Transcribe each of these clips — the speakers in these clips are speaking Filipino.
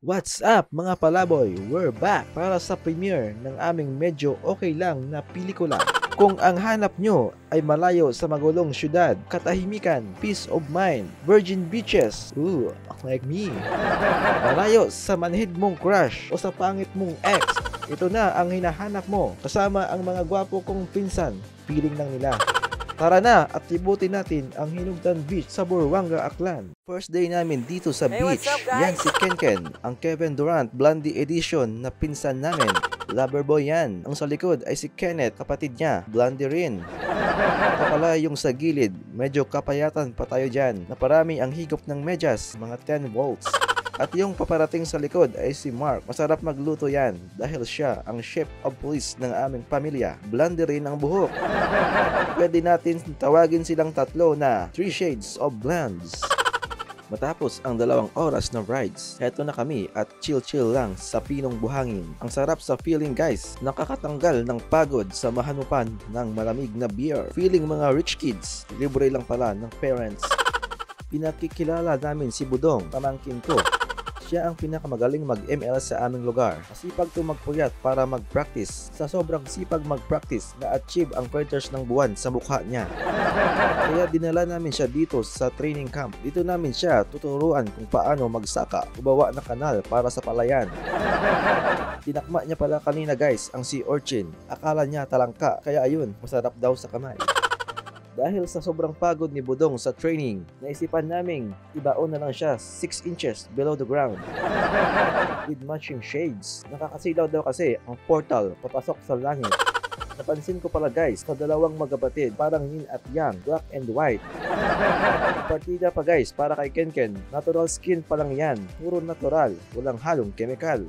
What's up mga palaboy? We're back para sa premiere ng aming medyo okay lang na pelikula. Kung ang hanap nyo ay malayo sa magulong syudad, katahimikan, peace of mind, virgin beaches, like me. Malayo sa manhid mong crush o sa pangit mong ex, ito na ang hinahanap mo kasama ang mga gwapo kong pinsan, piling lang nila. Tara na at libutin natin ang Hinugdan Beach sa Buruanga, Aklan. First day namin dito sa beach. Yan si Kenken, ang Kevin Durant Blondie Edition na pinsan namin. Loverboy yan. Ang sa likod ay si Kenneth, kapatid niya, Blondie rin. Ito pala yung sa gilid, medyo kapayatan pa tayo dyan, na parami ang higop ng medyas, mga 10 volts. At yung paparating sa likod ay si Mark. Masarap magluto yan dahil siya ang chef of police ng aming pamilya. Blondie rin ang buhok. Pwede natin tawagin silang tatlo na 3 shades of blondes. Matapos ang 2 oras na rides, eto na kami at chill lang sa pinong buhangin. Ang sarap sa feeling guys, nakakatanggal ng pagod sa mahanupan ng malamig na beer. Feeling mga rich kids, libre lang pala ng parents. Pinakikilala namin si Budong, pamangkin ko. Siya ang pinakamagaling mag-ML sa aming lugar. Masipag to magpuyat para mag-practice. Sa sobrang sipag mag-practice, na-achieve ang quarters ng buwan sa mukha niya. Kaya dinala namin siya dito sa training camp. Dito namin siya tuturuan kung paano magsaka, ubawa na kanal para sa palayan. Tinakma niya pala kanina guys ang sea urchin. Akala niya talangka, kaya ayun, masarap daw sa kamay. Dahil sa sobrang pagod ni Budong sa training, naisipan naming ibaon na lang siya 6 inches below the ground. With matching shades. Nakakasilaw daw kasi ang portal papasok sa langit. Napansin ko pala guys, sa 2 magkapatid, parang yin at yang, black and white. Partida pa guys, para kay Kenken, natural skin pa lang yan, puro natural, walang halong chemical.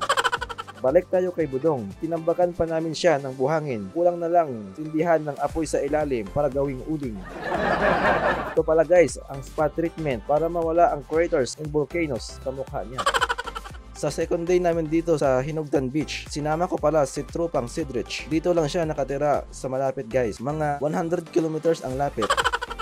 Balik tayo kay Budong. Tinambakan pa namin siya ng buhangin. Kulang na lang sindihan ng apoy sa ilalim para gawing uling. Ito pala guys, ang spa treatment para mawala ang craters and volcanoes sa mukha niya. Sa second day namin dito sa Hinugdan Beach, sinama ko pala si Tropang Sidrich. Dito lang siya nakatira sa malapit guys. Mga 100 kilometers ang lapit.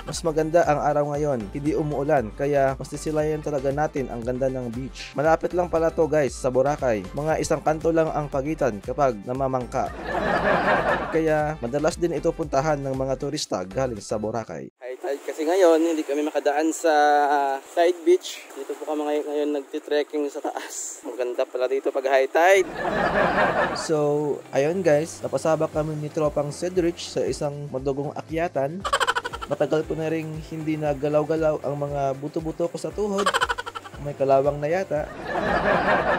Mas maganda ang araw ngayon, hindi umuulan, kaya mas sisilayan talaga natin ang ganda ng beach. Malapit lang pala to guys sa Boracay, mga 1 kanto lang ang pagitan kapag namamangka. Kaya madalas din ito puntahan ng mga turista galing sa Boracay. Kasi ngayon hindi kami makadaan sa side beach. Dito po kami ngayon nagtitrekking sa taas. Maganda pala dito pag high tide. So, ayun guys, napasabak kami ni Tropang Cedrich sa isang madugong akyatan. Matagal ko na rin hindi nagalaw-galaw ang mga buto-buto ko sa tuhod. May kalawang na yata.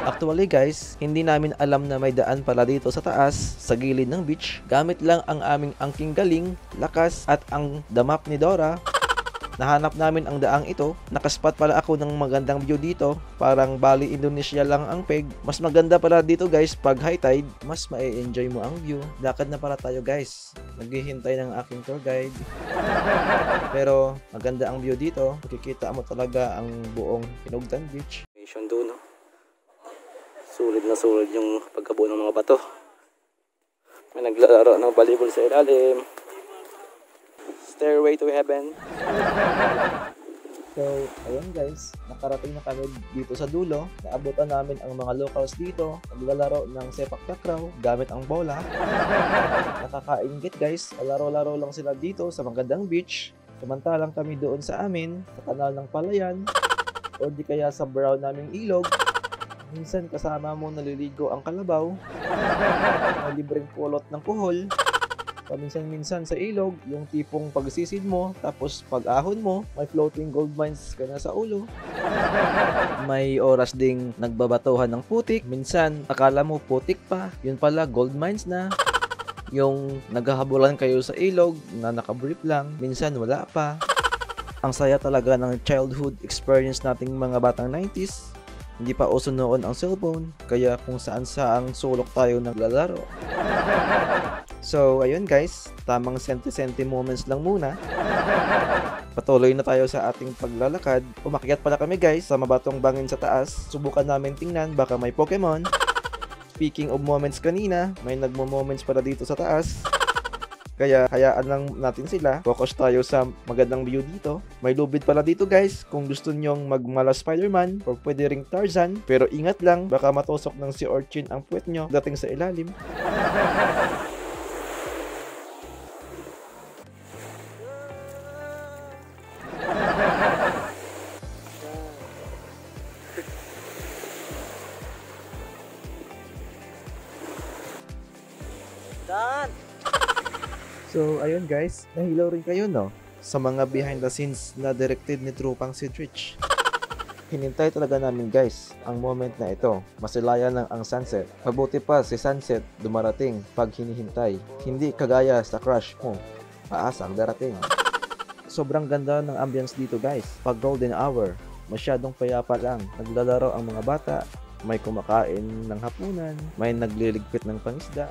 Actually guys, hindi namin alam na may daan pala dito sa taas, sa gilid ng beach. Gamit lang ang aming angking galing, lakas at ang damap ni Dora. Nahanap namin ang daang ito. Nakaspot pala ako ng magandang view dito. Parang Bali, Indonesia lang ang peg. Mas maganda pala dito guys pag high tide. Mas ma-enjoy mo ang view. Lakad na pala tayo guys. Naghihintay ng aking tour guide. Pero maganda ang view dito. Makikita mo talaga ang buong Hinugdan Beach. Doon, no? Sulit na sulit yung pagkabuo ng mga bato. May naglalaro ng volleyball sa ilalim. Stairway to heaven. So, ayun guys, nakarating na kami dito sa dulo. Naabutan namin ang mga locals dito. Naglalaro ng sepak takraw gamit ang bola. Nakakaingit guys. Laro-laro lang sila dito sa magandang beach. Samantalang kami doon sa amin, sa kanal ng palayan, o di kaya sa brown naming ilog. Minsan kasama mo naliligo ang kalabaw. May libreng kulot ng kuhol. Paminsan-minsan sa ilog, yung tipong pagsisid mo, tapos pag-ahon mo, may floating gold mines ka na sa ulo. May oras ding nagbabatuhan ng putik. Minsan, akala mo putik pa, yun pala gold mines na. Yung naghahabulan kayo sa ilog na nakabrief lang, minsan wala pa. Ang saya talaga ng childhood experience nating mga batang 90s. Hindi pa uso noon ang cellphone, kaya kung saan-saang sulok tayo naglalaro. So, ayun guys, tamang senti-senti moments lang muna. Patuloy na tayo sa ating paglalakad. Umakyat pala kami guys sa mabatong bangin sa taas. Subukan namin tingnan, baka may Pokemon. Speaking of moments kanina, may nagmo-moments pala dito sa taas. Kaya hayaan lang natin sila. Focus tayo sa magandang view dito. May lubid pala dito guys. Kung gusto nyong magmala Spider-Man or pwede ring Tarzan. Pero ingat lang, baka matusok ng Sea Urchin ang puwet nyo dating sa ilalim. Dan! So, ayun guys, nahilaw rin kayo no sa mga behind the scenes na directed ni Tropang Sidrich. Hinintay talaga namin guys ang moment na ito. Masilaya lang ang sunset. Mabuti pa si sunset dumarating pag hinihintay. Hindi kagaya sa crush mo. Paasang darating. Sobrang ganda ng ambience dito guys. Pag golden hour, masyadong payapa lang. Naglalaro ang mga bata. May kumakain ng hapunan. May nagliligpit ng pangisda.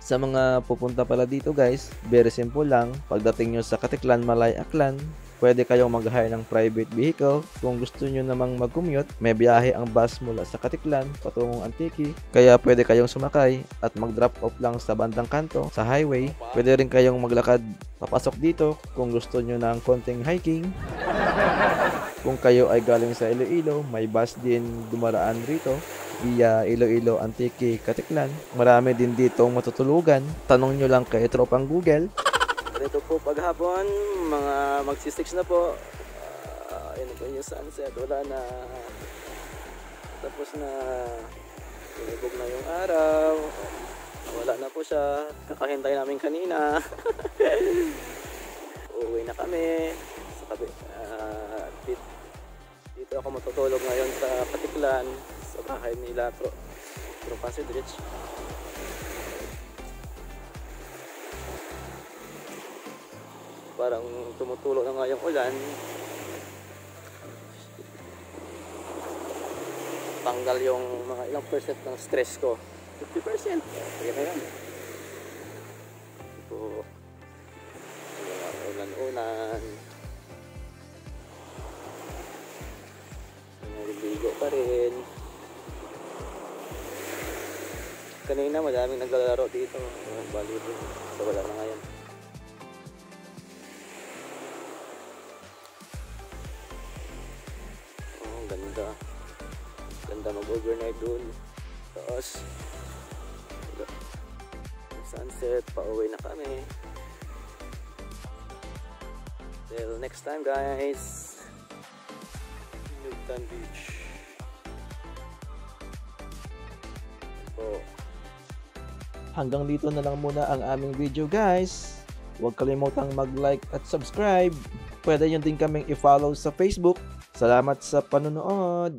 Sa mga pupunta pala dito guys, very simple lang. Pagdating nyo sa Katiklan, Malay, Aklan, pwede kayong mag-hire ng private vehicle. Kung gusto nyo namang mag-commute, may biyahe ang bus mula sa Katiklan patungong Antique. Kaya pwede kayong sumakay at mag-drop off lang sa bandang kanto, sa highway. Pwede rin kayong maglakad papasok dito kung gusto nyo ng konting hiking. Kung kayo ay galing sa Iloilo, may bus din dumaraan rito via Iloilo, Antique, Katiklan. Marami din ditong matutulugan. Tanong nyo lang kay Tropang Google. Dito po paghapon, mga magsi-6 na po. Ayun po yung sunset, wala na. Tapos na, tinibog na yung araw. Wala na po siya. Kakahintay namin kanina. Uuwi na kami. Sa dito ako matutulog ngayon sa Katiklan, sa bahay nila Tropang Sidrich. Parang tumutulo na nga yung ulan. Tanggal yung mga ilang percent ng stress ko. 50%. Kaya na yan. Ito. Ulan-ulan. Naligo pa rin. Kanina madaming naglalaro dito. Bali rin. So wala na ngayon. Ganda. Ganda mag-overnight dun. Tapos sunset, pauwi na kami. Till next time guys. Newton Beach. Hanggang dito na lang muna ang aming video guys. Huwag kalimutang mag-like at subscribe. Pwede nyo din kaming i-follow sa Facebook. Salamat sa panonood!